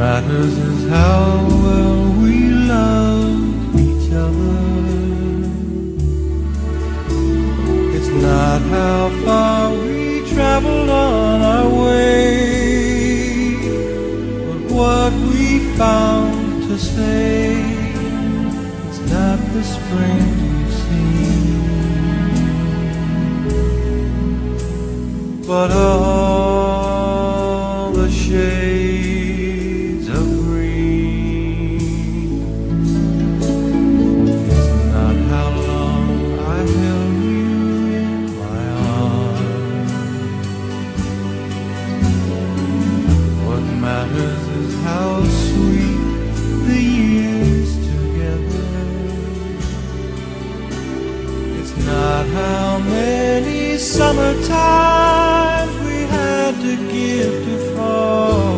matters is how well we love each other. It's not how far we traveled on our way, but what we found to say. It's not the spring we've seen, but all the shades of green. It's not how long I held you in my arms. What matters is how sweet the years together. It's not how many summertimes we had to give to fall.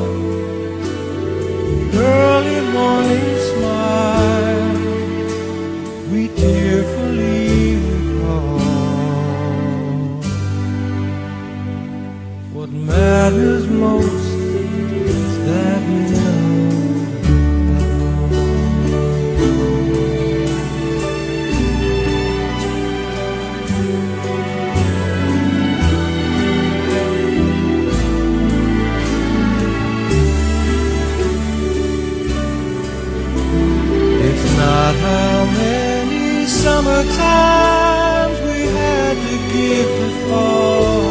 Early morning smile we tearfully recall. What matters most is that we know. Not how many summertimes we had to give to fall.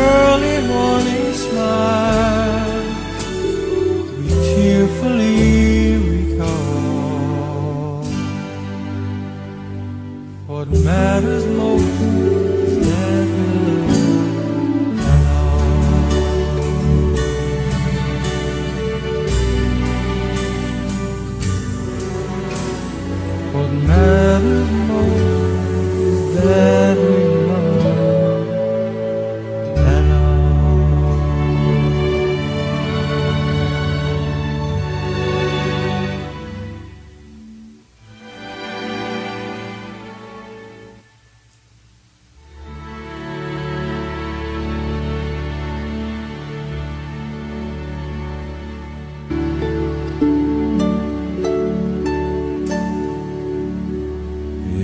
Early morning smile we tearfully recall. What matters most is that we love Anao. What matters most is that we love Anao.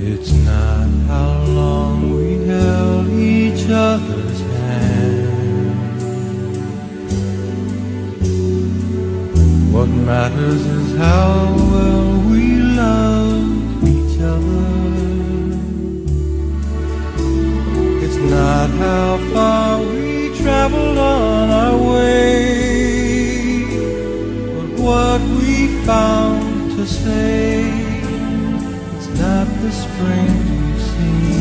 It's not how long we held each other's hand. What matters is how well we love each other. It's not how far we traveled on our way, but what we found to say. Not the spring we've seen.